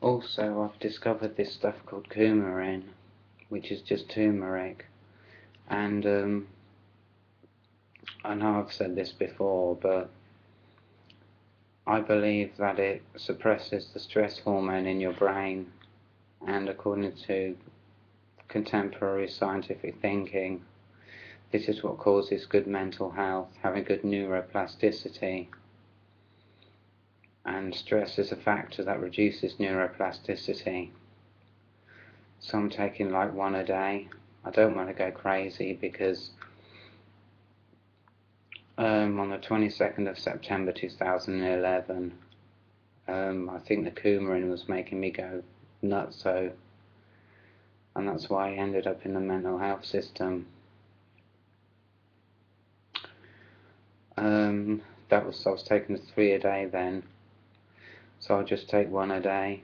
Also, I've discovered this stuff called coumarin, which is just turmeric. And I know I've said this before, but I believe that it suppresses the stress hormone in your brain. And according to contemporary scientific thinking, this is what causes good mental health, having good neuroplasticity. And stress is a factor that reduces neuroplasticity. So I'm taking like one a day. I don't want to go crazy because on the 22nd of September 2011, I think the coumarin was making me go nutso, and that's why I ended up in the mental health system. I was taking 3 a day then, so I'll just take 1 a day.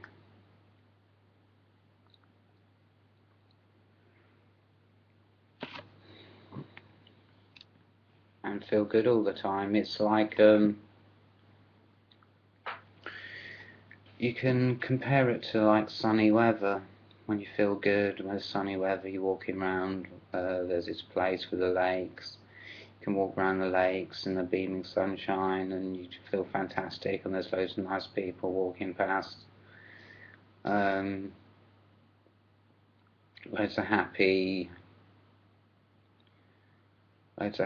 And feel good all the time. It's like you can compare it to like sunny weather. When you feel good, when it's sunny weather, you're walking around, there's this place with the lakes. You can walk around the lakes in the beaming sunshine and you feel fantastic, and there's loads of nice people walking past. Loads of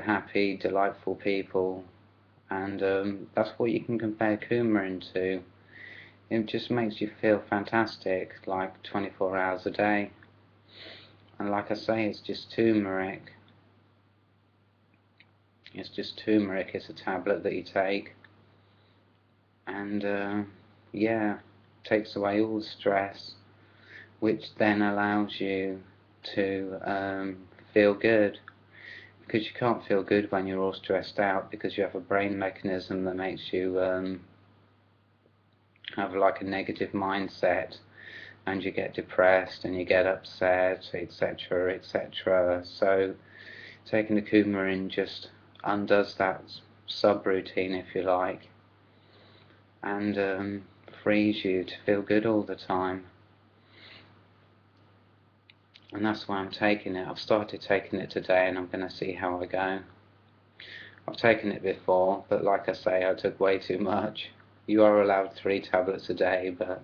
happy, delightful people, and that's what you can compare coumarin to. It just makes you feel fantastic, like 24 hours a day. And like I say, it's just turmeric. It's just turmeric. It's a tablet that you take, and yeah, takes away all the stress, which then allows you to feel good. Because you can't feel good when you're all stressed out, because you have a brain mechanism that makes you have like a negative mindset, and you get depressed and you get upset, etc., etc. So taking the coumarin just undoes that subroutine, if you like, and frees you to feel good all the time. And that's why I'm taking it. I've started taking it today, and I'm going to see how I go. I've taken it before, but like I say, I took way too much. You are allowed 3 tablets a day, but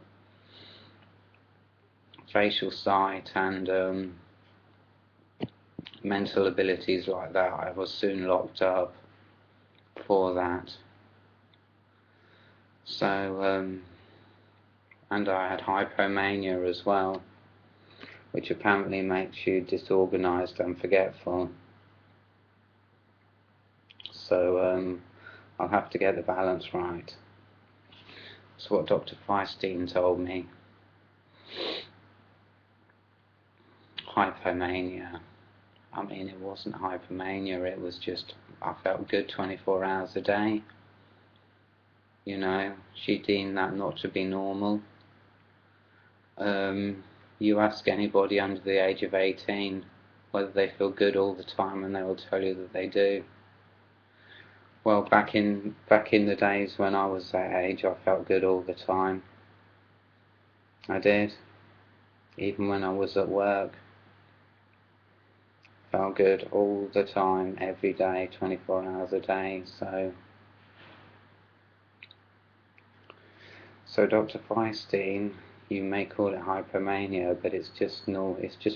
facial sight and mental abilities like that, I was soon locked up for that. So, and I had hypomania as well, which apparently makes you disorganized and forgetful. So I'll have to get the balance right. That's what Dr. Feinstein told me. Hypomania. I mean, it wasn't hypomania, it was just, I felt good 24 hours a day. You know, she deemed that not to be normal. You ask anybody under the age of 18 whether they feel good all the time, and they will tell you that they do. Well, back in the days when I was that age, I felt good all the time. I did. Even when I was at work. Felt good all the time, every day, 24 hours a day. So Dr. Feinstein, you may call it hypomania, but it's just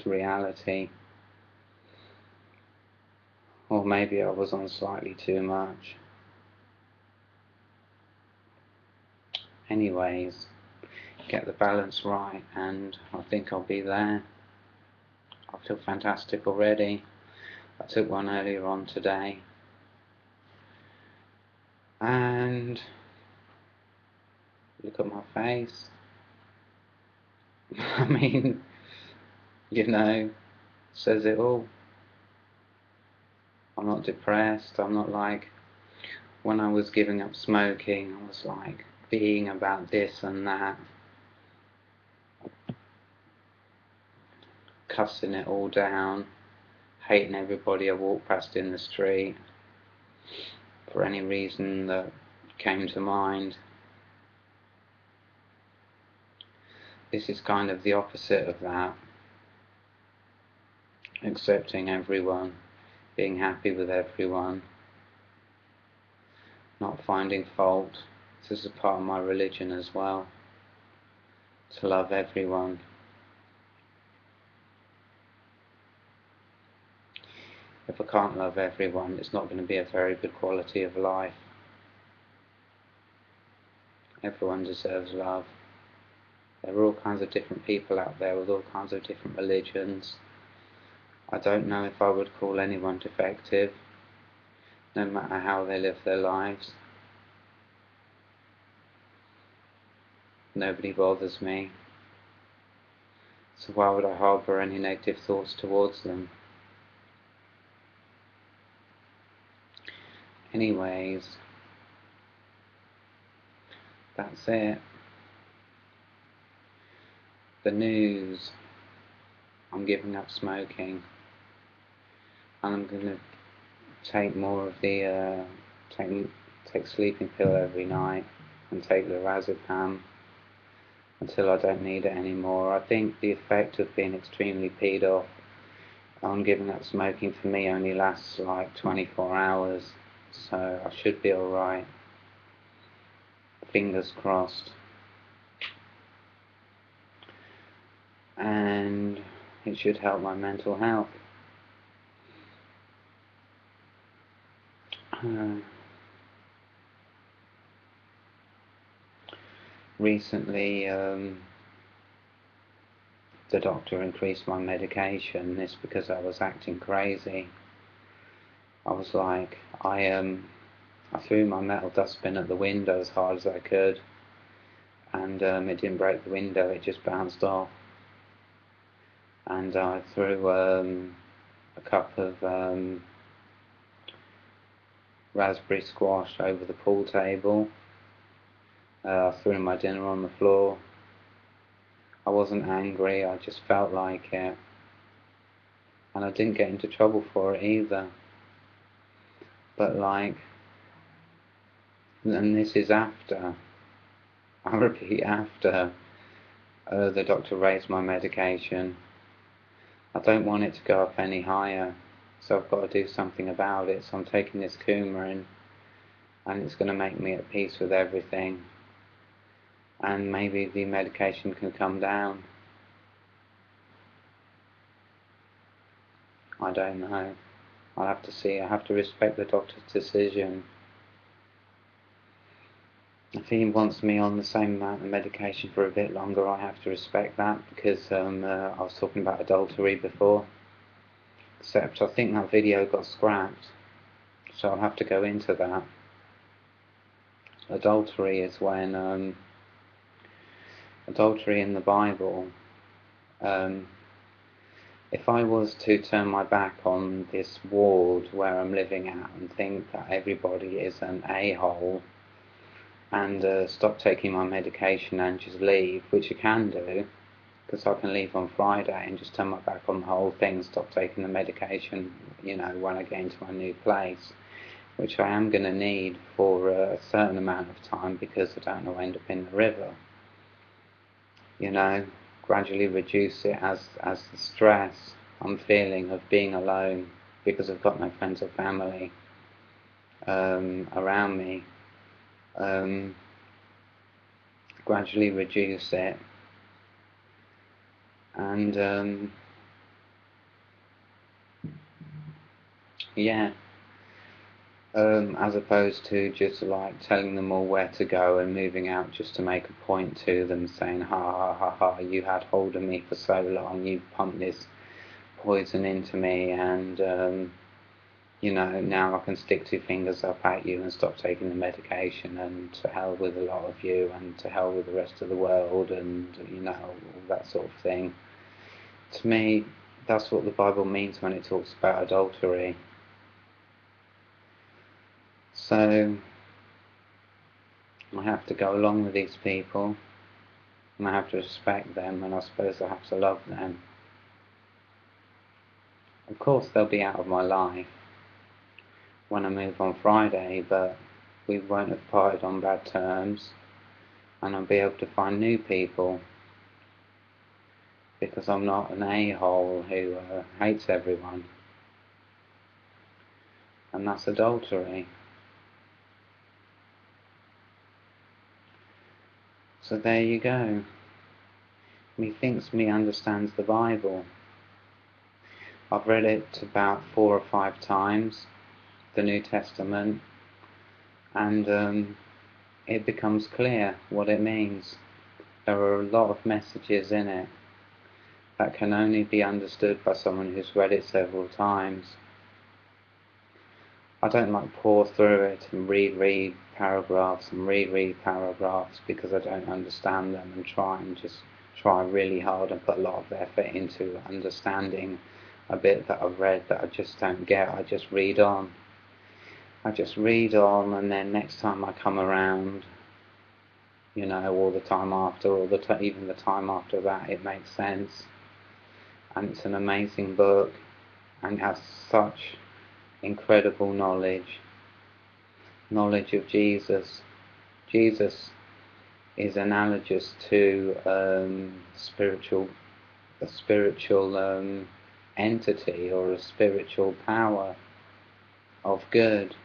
reality. Or maybe I was on slightly too much. Anyways, get the balance right, and I think I'll be there. I feel fantastic already. I took one earlier on today, and look at my face. I mean, you know, says it all. I'm not depressed. I'm not like when I was giving up smoking. I was like being about this and that, cussing it all down, hating everybody I walked past in the street for any reason that came to mind. this is kind of the opposite of that. Accepting everyone, being happy with everyone, not finding fault. This is a part of my religion as well, to love everyone. If I can't love everyone, it's not going to be a very good quality of life. Everyone deserves love. There are all kinds of different people out there with all kinds of different religions. I don't know if I would call anyone defective, no matter how they live their lives. Nobody bothers me. So why would I harbour any negative thoughts towards them? Anyways, that's it. The news. I'm giving up smoking. And I'm going to take more of the, take sleeping pill every night and take the Webcam until I don't need it anymore. I think the effect of being extremely peed off on giving up smoking for me only lasts like 24 hours, so I should be alright. Fingers crossed. And it should help my mental health. Recently, the doctor increased my medication. It's because I was acting crazy. I was like, I threw my metal dustbin at the window as hard as I could, and it didn't break the window, it just bounced off. And I threw a cup of raspberry squash over the pool table. I threw my dinner on the floor. I wasn't angry, I just felt like it. And I didn't get into trouble for it either. But like, and this is after, I repeat, after the doctor raised my medication. I don't want it to go up any higher, so I've got to do something about it. So I'm taking this coumarin, and it's going to make me at peace with everything. And maybe the medication can come down. I don't know. I'll have to see. I have to respect the doctor's decision. If he wants me on the same amount of medication for a bit longer, I have to respect that, because I was talking about adultery before. Except I think that video got scrapped, so I'll have to go into that. Adultery is when adultery in the Bible, if I was to turn my back on this ward where I'm living at and think that everybody is an a-hole, and stop taking my medication and just leave, which you can do, because I can leave on Friday and just turn my back on the whole thing, stop taking the medication, you know, when I get into my new place, which I am going to need for a certain amount of time, because I don't know, end up in the river. You know, gradually reduce it as the stress I'm feeling of being alone because I've got no friends or family around me. Gradually reduce it, and yeah, as opposed to just like telling them all where to go and moving out just to make a point to them, saying, ha ha ha ha, you had hold of me for so long, you pumped this poison into me, and you know, now I can stick two fingers up at you and stop taking the medication, and to hell with a lot of you, and to hell with the rest of the world, and you know, all that sort of thing. To me, that's what the Bible means when it talks about adultery. So I have to go along with these people, and I have to respect them, and I suppose I have to love them. Of course they'll be out of my life when I move on Friday, but we won't have parted on bad terms, and I'll be able to find new people. because I'm not an a-hole who hates everyone. And that's adultery. So there you go. Methinks me understands the Bible. I've read it about 4 or 5 times, the New Testament, and it becomes clear what it means. There are a lot of messages in it that can only be understood by someone who's read it several times. I don't like pour through it and read paragraphs and read paragraphs because I don't understand them, and try really hard and put a lot of effort into understanding a bit that I've read that I just don't get. I just read on. And then next time I come around, or the time after, or even the time after that, it makes sense. And it's an amazing book, and it has such incredible knowledge of Jesus. Jesus is analogous to a spiritual entity, or a spiritual power of good.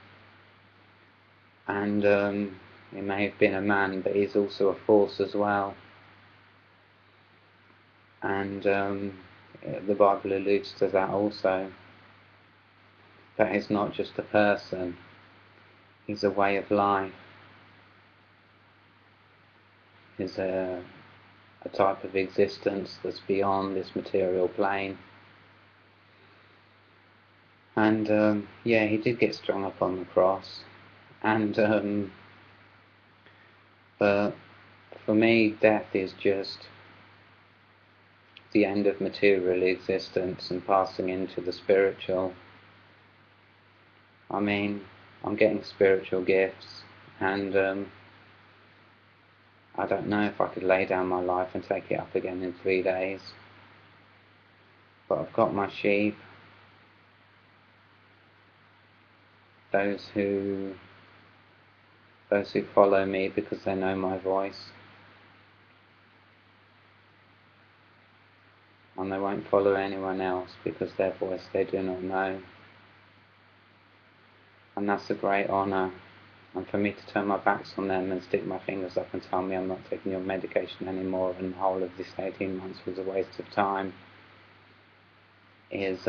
And he may have been a man, but he's also a force as well. And the Bible alludes to that also. That he's not just a person, he's a way of life. He's a type of existence that's beyond this material plane. And he did get strung up on the cross. And but for me, death is just the end of material existence and passing into the spiritual. I mean, I'm getting spiritual gifts, and I don't know if I could lay down my life and take it up again in 3 days. But I've got my sheep, those who follow me because they know my voice, and they won't follow anyone else because their voice they do not know. And that's a great honour. And for me to turn my back on them and stick my fingers up and tell me I'm not taking your medication anymore and the whole of this 18 months was a waste of time is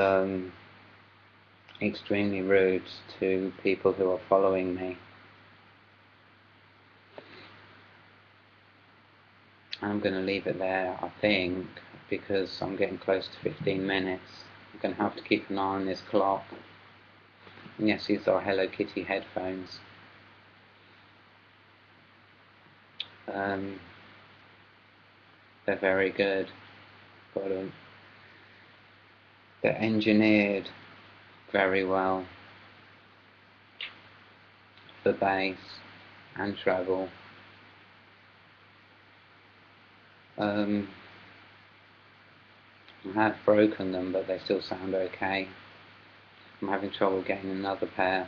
extremely rude to people who are following me. I'm going to leave it there, I think, because I'm getting close to 15 minutes. I'm going to have to keep an eye on this clock. And yes, these are Hello Kitty headphones. They're very good. They're engineered very well for bass and treble. I have broken them, but they still sound okay. I'm having trouble getting another pair.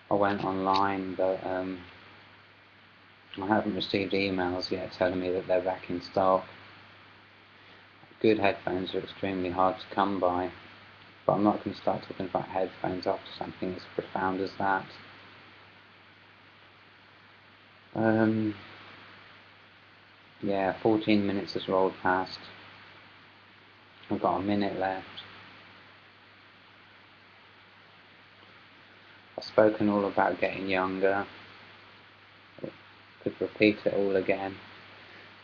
I went online, but I haven't received emails yet telling me that they're back in stock. Good headphones are extremely hard to come by, but I'm not going to start talking about headphones after something as profound as that. 14 minutes has rolled past. I've got a minute left. I've spoken all about getting younger. I could repeat it all again.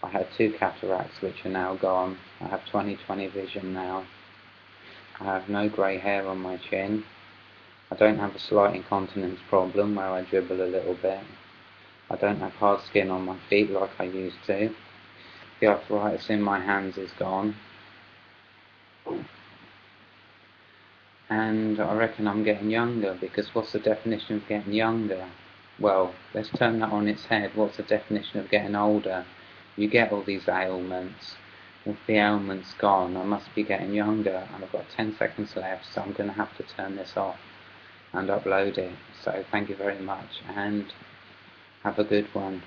I had 2 cataracts which are now gone. I have 20/20 vision now. I have no grey hair on my chin. I don't have a slight incontinence problem where I dribble a little bit. I don't have hard skin on my feet like I used to. The arthritis in my hands is gone. And I reckon I'm getting younger, because what's the definition of getting younger? Well, let's turn that on its head. What's the definition of getting older? You get all these ailments. With the ailments gone, I must be getting younger, and I've got 10 seconds left, so I'm going to have to turn this off and upload it. So thank you very much, and have a good one.